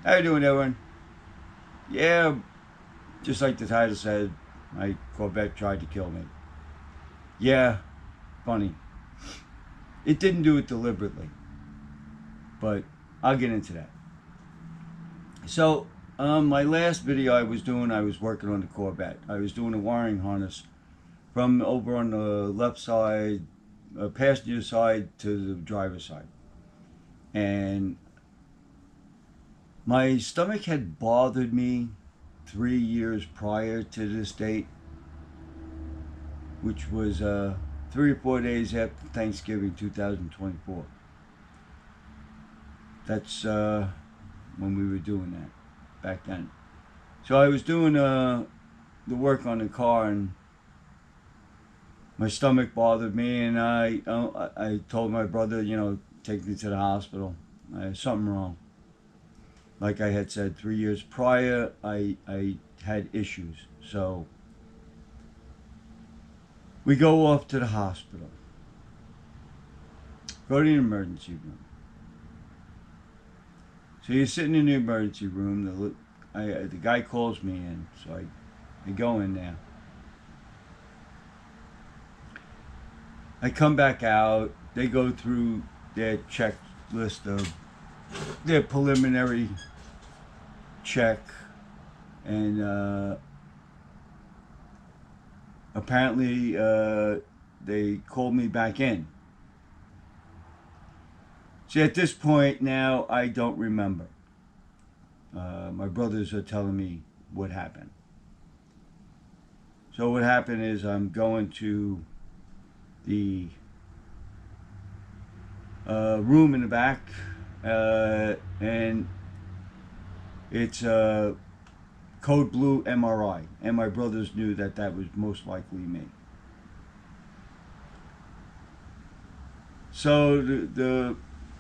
How you doing, everyone? Yeah, just like the title said, my Corvette tried to kill me. Yeah, funny. It didn't do it deliberately, but I'll get into that. So, my last video I was working on the Corvette. I was doing a wiring harness from over on the left side, passenger side to the driver's side. And my stomach had bothered me 3 years prior to this date, which was 3 or 4 days after Thanksgiving 2024. That's when we were doing that back then. So I was doing the work on the car, and my stomach bothered me, and I told my brother, take me to the hospital. I had something wrong. Like I had said, 3 years prior, I had issues. So we go off to the hospital. Go to the emergency room. So you're sitting in the emergency room. The guy calls me in, so I go in there. I come back out. They go through their checklist of their preliminary check, and apparently they called me back in. See, at this point now, I don't remember. My brothers are telling me what happened. So what happened is I'm going to the room in the back, and it's a code blue MRI, and my brothers knew that that was most likely me. So the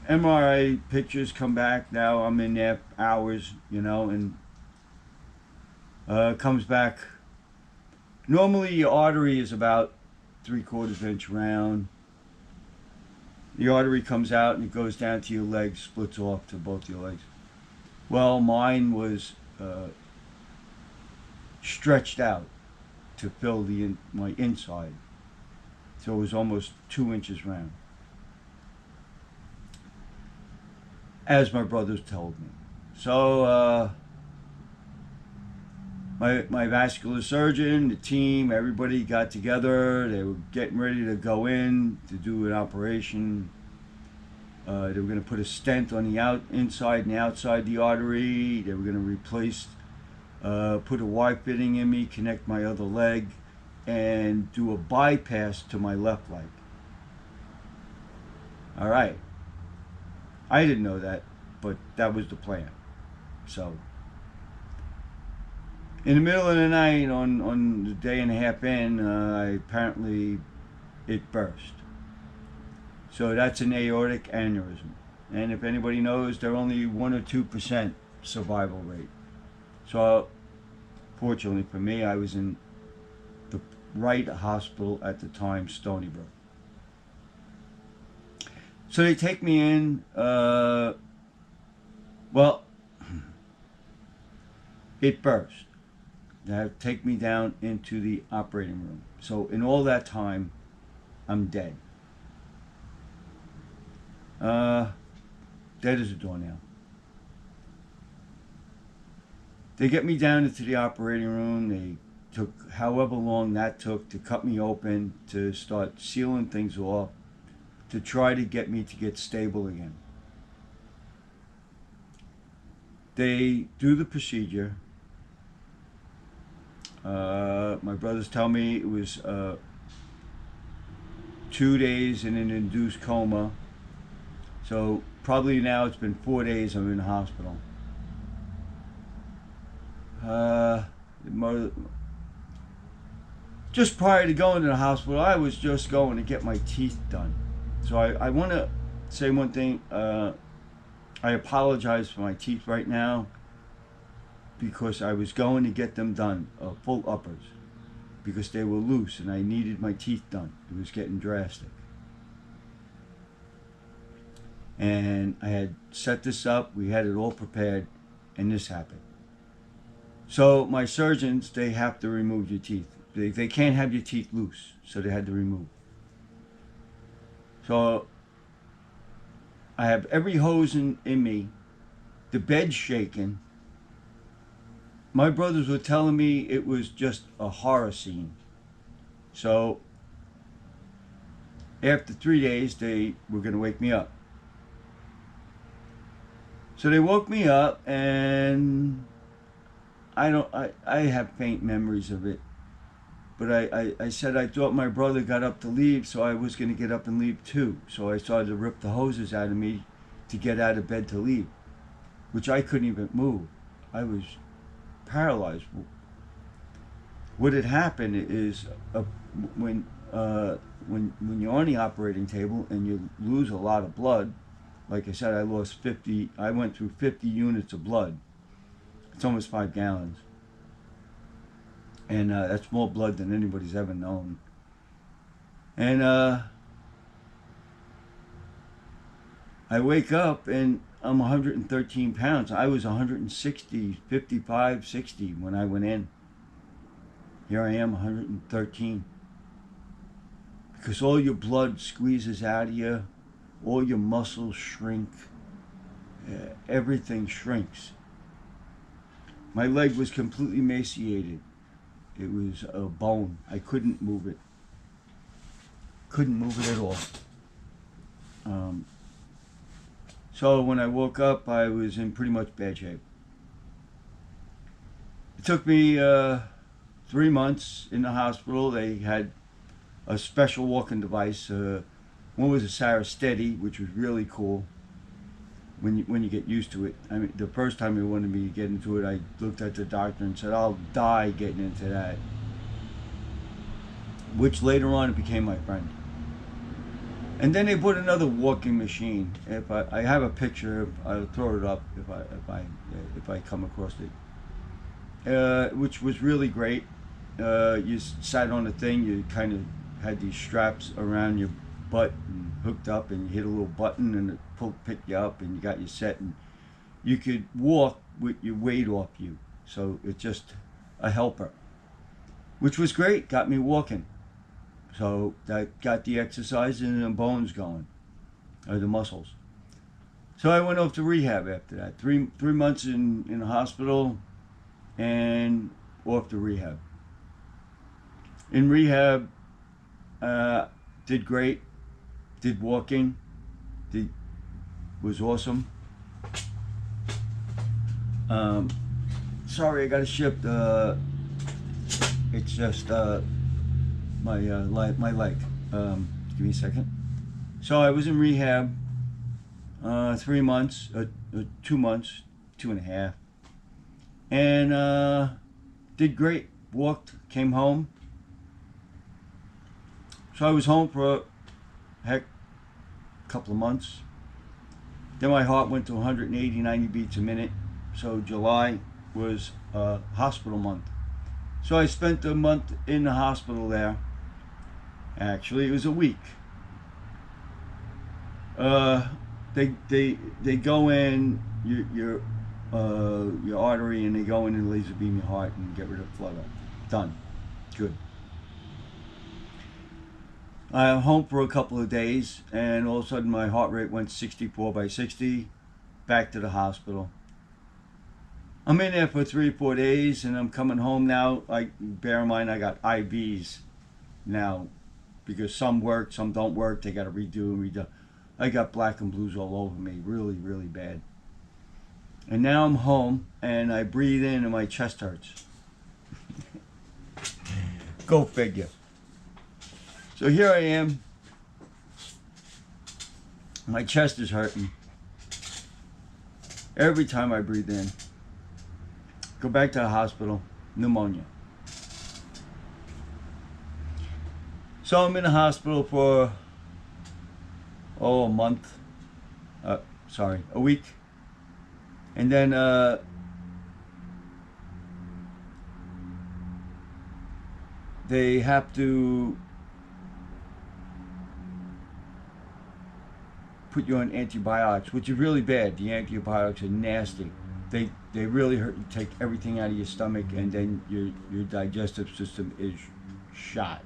MRI pictures come back. Now I'm in there hours, and comes back. Normally your artery is about 3/4 inch round. The artery comes out and it goes down to your legs, splits off to both your legs. Well, mine was stretched out to fill my inside, so it was almost 2 inches round, as my brothers told me. So my vascular surgeon, the team, everybody got together. They were getting ready to go in to do an operation. They were going to put a stent on the inside and the outside the artery. They were going to replace, put a Y fitting in me, connect my other leg, and do a bypass to my left leg. All right. I didn't know that, but that was the plan. So in the middle of the night, on the day and a half in, apparently it burst. So that's an aortic aneurysm. And if anybody knows, they're only 1 or 2% survival rate. So fortunately for me, I was in the right hospital at the time, Stony Brook. So they take me in. Well, it burst. They take me down into the operating room. So in all that time, I'm dead. Dead as a doornail. They get me down into the operating room. They took however long that took to cut me open, to start sealing things off, to try to get me to get stable again. They do the procedure. My brothers tell me it was 2 days in an induced coma. So probably now it's been 4 days I'm in the hospital. Just prior to going to the hospital, I was just going to get my teeth done. So I want to say one thing. I apologize for my teeth right now, because I was going to get them done, full uppers, because they were loose and I needed my teeth done. It was getting drastic. And I had set this up. We had it all prepared. and this happened. So my surgeons, they have to remove your teeth. They can't have your teeth loose, so they had to remove. So I have every hose in me, the bed's shaking. My brothers were telling me it was just a horror scene. So after 3 days, they were going to wake me up. So they woke me up, and I have faint memories of it. But I said I thought my brother got up to leave, so I was going to get up and leave too. So I started to rip the hoses out of me to get out of bed to leave, which I couldn't even move. I was paralyzed. What had happened is when you're on the operating table and you lose a lot of blood, like I said, I went through 50 units of blood. It's almost 5 gallons. And that's more blood than anybody's ever known. And I wake up and I'm 113 pounds. I was 160, 55, 60 when I went in. Here I am, 113. Because all your blood squeezes out of you, all your muscles shrink, everything shrinks. My leg was completely emaciated. It was a bone. I couldn't move it. Couldn't move it at all. So when I woke up, I was in pretty much bad shape. It took me 3 months in the hospital. They had a special walking device. One was a Sarah Steady, which was really cool when you get used to it. I mean, the first time they wanted me to get into it, I looked at the doctor and said, I'll die getting into that. Which later on it became my friend. And then they put another walking machine. If I have a picture, I'll throw it up if I come across it. Which was really great. You sat on the thing, you kind of had these straps around your butt and hooked up, and you hit a little button and it picked you up, and you got you set, and you could walk with your weight off you. So it's just a helper, which was great. Got me walking. So that got the exercise and the bones going, or the muscles. So I went off to rehab after that. Three months in the hospital and off to rehab. In rehab, did great. Did walking. Was awesome. Sorry, I got to ship. It's just my leg. Give me a second. So I was in rehab 3 months, 2 months, 2.5, and did great. Walked, came home. So I was home for a couple of months. Then my heart went to 180, 90 beats a minute. So July was hospital month. So I spent a month in the hospital there. Actually, it was a week. They go in your artery, and they go in and laser beam your heart and get rid of flutter. Done. Good. I'm home for a couple of days, and all of a sudden my heart rate went 64/60. Back to the hospital. I'm in there for 3 or 4 days, and I'm coming home now. Bear in mind, I got IVs now, because some work, some don't work. They got to redo and redo. I got black and blues all over me, really, really bad. And now I'm home, and I breathe in, and my chest hurts. Go figure. So here I am. My chest is hurting every time I breathe in. Go back to the hospital, pneumonia. So I'm in the hospital for, a month. A week. And then they have to put you on antibiotics, which is really bad. The antibiotics are nasty. they really hurt. You take everything out of your stomach, and then your digestive system is shot.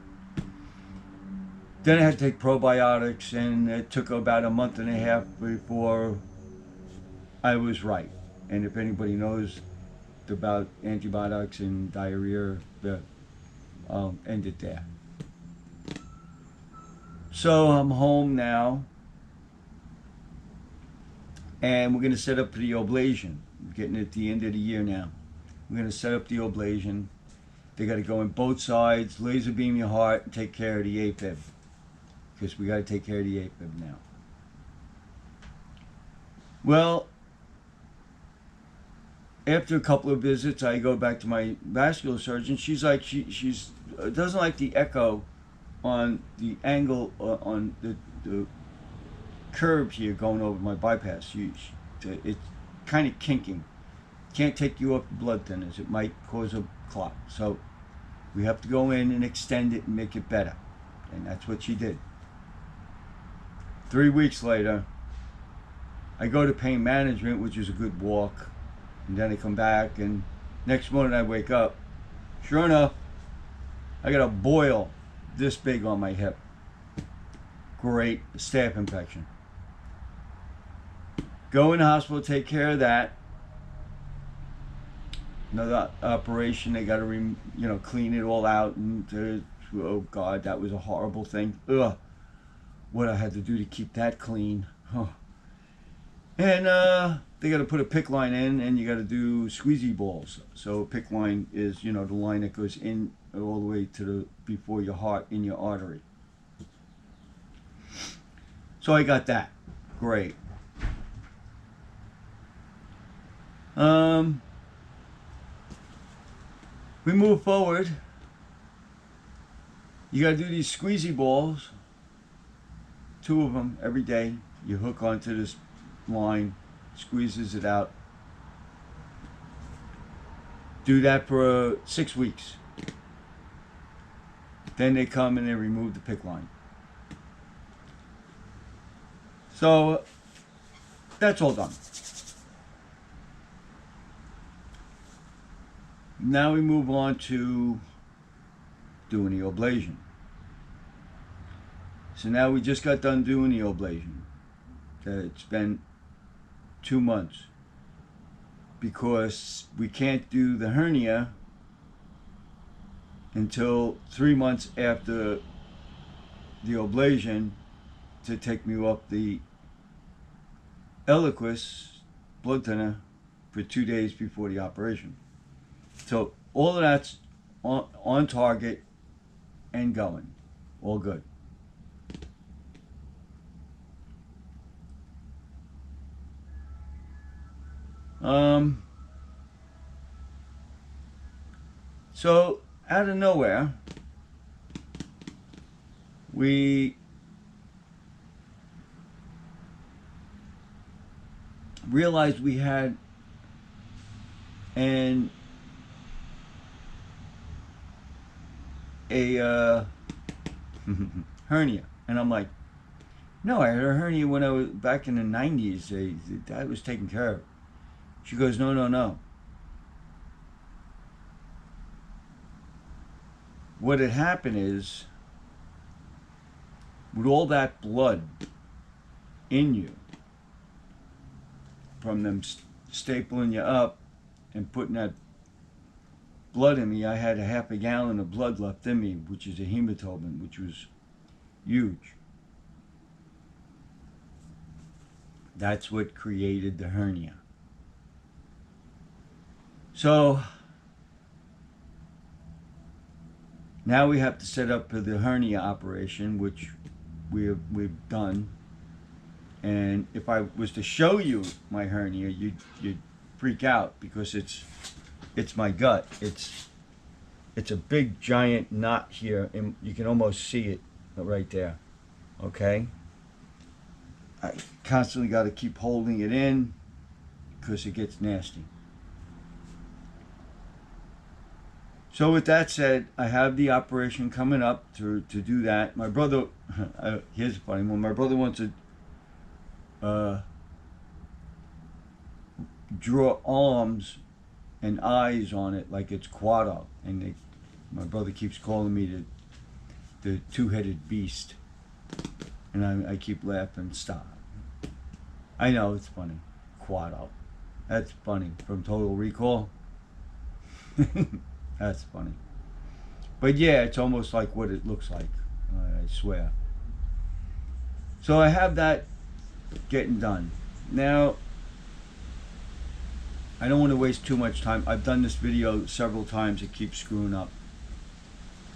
Then I had to take probiotics, and it took about a month and a half before I was right. And if anybody knows about antibiotics and diarrhea, I'll end it there. So I'm home now, and we're going to set up for the oblation. We're getting at the end of the year now. We're going to set up the oblation. They got to go in both sides, laser beam your heart, and take care of the AFib. Because we got to take care of the AFib now. Well, after a couple of visits, I go back to my vascular surgeon. She's like, she's doesn't like the echo on the angle on the curve here going over my bypass. It's kind of kinking. Can't take you up the blood thinners. It might cause a clot. So we have to go in and extend it and make it better. And that's what she did. 3 weeks later, I go to pain management, which is a good walk. And then I come back, and next morning I wake up. Sure enough, I got a boil this big on my hip. Great, staph infection. Go in the hospital, take care of that. Another operation, they got to clean it all out. And oh God, that was a horrible thing. Ugh, what I had to do to keep that clean. Huh. And they got to put a PICC line in, and you got to do squeezy balls. So a PICC line is, the line that goes in all the way to before your heart in your artery. So I got that. Great. We move forward. You got to do these squeezy balls. 2 of them every day. You hook onto this line, squeezes it out. Do that for 6 weeks. Then they come and they remove the PICC line. So that's all done. Now we move on to doing the oblation. So now we just got done doing the oblation. It's been 2 months because we can't do the hernia until 3 months after the oblation to take me off the Eliquis blood thinner for 2 days before the operation. So all of that's on target and going. All good. So out of nowhere, we realized we had a hernia, and I'm like, no, I had a hernia when I was back in the 90s. That was taken care of. She goes, no. What had happened is, with all that blood in you, from them stapling you up and putting that blood in me, I had a half a gallon of blood left in me, which is a hemoglobin, which was huge. That's what created the hernia. So now we have to set up for the hernia operation, which we've done. And if I was to show you my hernia, you'd freak out, because it's my gut. It's a big giant knot here, and you can almost see it right there. Okay? I constantly got to keep holding it in because it gets nasty. So with that said, I have the operation coming up to do that. My brother, here's a funny one. My brother wants to draw arms and eyes on it like it's Quado. And my brother keeps calling me the two-headed beast. And I keep laughing, stop. I know, it's funny. Quado. That's funny. From Total Recall. That's funny. But yeah, it's almost like what it looks like. I swear. So I have that getting done. Now, I don't want to waste too much time. I've done this video several times. It keeps screwing up.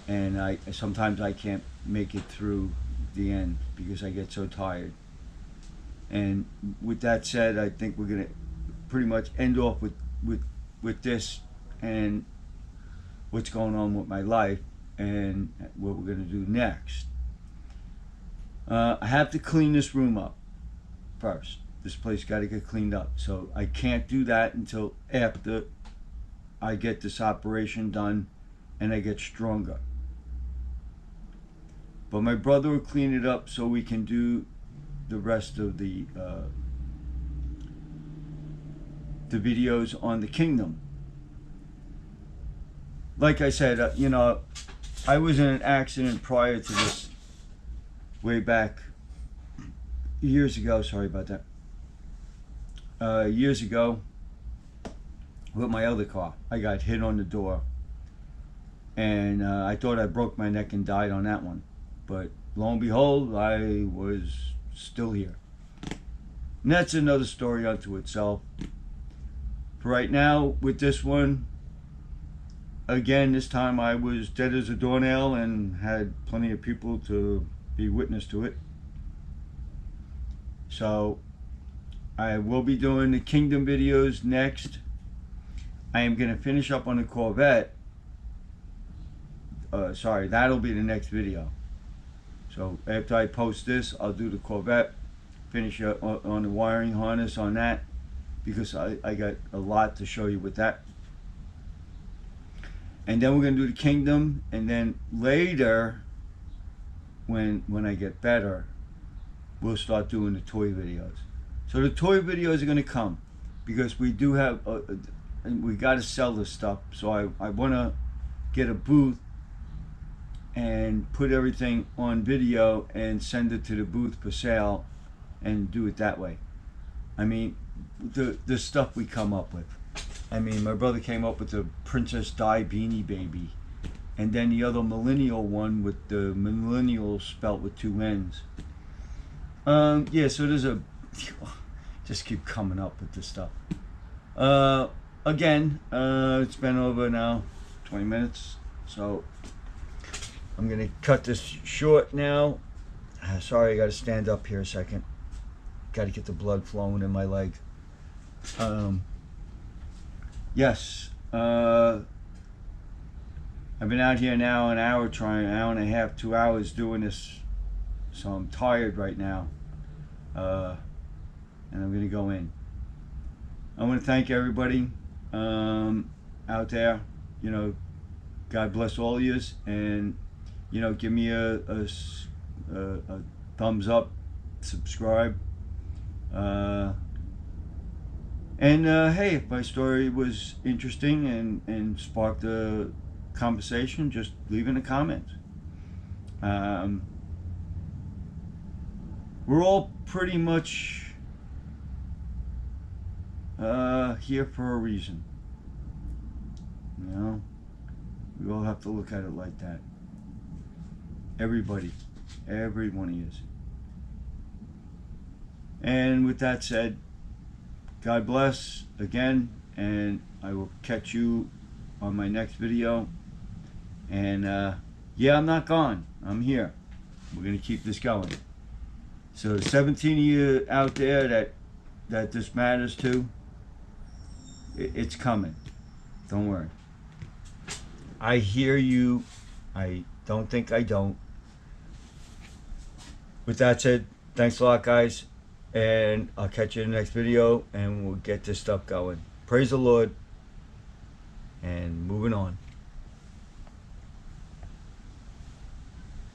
And sometimes I can't make it through the end because I get so tired. And with that said, I think we're going to pretty much end off with this and what's going on with my life and what we're going to do next. I have to clean this room up first. This place got to get cleaned up. So I can't do that until after I get this operation done and I get stronger. But my brother will clean it up so we can do the rest of the videos on the kingdom. Like I said, you know, I was in an accident prior to this way back years ago. Sorry about that. Years ago with my other car. I got hit on the door. And I thought I broke my neck and died on that one. But lo and behold, I was still here. And that's another story unto itself. For right now, with this one, again, this time I was dead as a doornail and had plenty of people to be witness to it. So, I will be doing the Kingdom videos next. I am going to finish up on the Corvette. Sorry, that'll be the next video. So after I post this, I'll do the Corvette, finish up on the wiring harness on that, because I got a lot to show you with that. And then we're going to do the Kingdom, and then later, when I get better, we'll start doing the toy videos. So the toy videos are going to come, because we do have, we got to sell this stuff, so I want to get a booth and put everything on video and send it to the booth for sale and do it that way. I mean, the stuff we come up with. I mean, my brother came up with the Princess Di Beanie Baby, and then the other millennial one with the millennial spelt with 2 N's. Yeah, so there's a just keep coming up with this stuff. Again, it's been over now 20 minutes, so I'm gonna cut this short now. Sorry, I gotta stand up here a second. Gotta get the blood flowing in my leg. Yes, I've been out here now an hour, an hour and a half, 2 hours doing this, so I'm tired right now. And I'm gonna go in. I want to thank everybody out there. You know, God bless all of yous, and you know, give me a thumbs up, subscribe, and hey, if my story was interesting and sparked a conversation, just leave in a comment. We're all pretty much here for a reason. You know, we all have to look at it like that. Everybody, every one of you. And with that said, God bless again, and I will catch you on my next video. And yeah, I'm not gone. I'm here. We're gonna keep this going. So 17 of you out there that this matters to, it's coming. Don't worry. I hear you. I don't think I don't. With that said, thanks a lot, guys, and I'll catch you in the next video, and we'll get this stuff going. Praise the Lord, and moving on.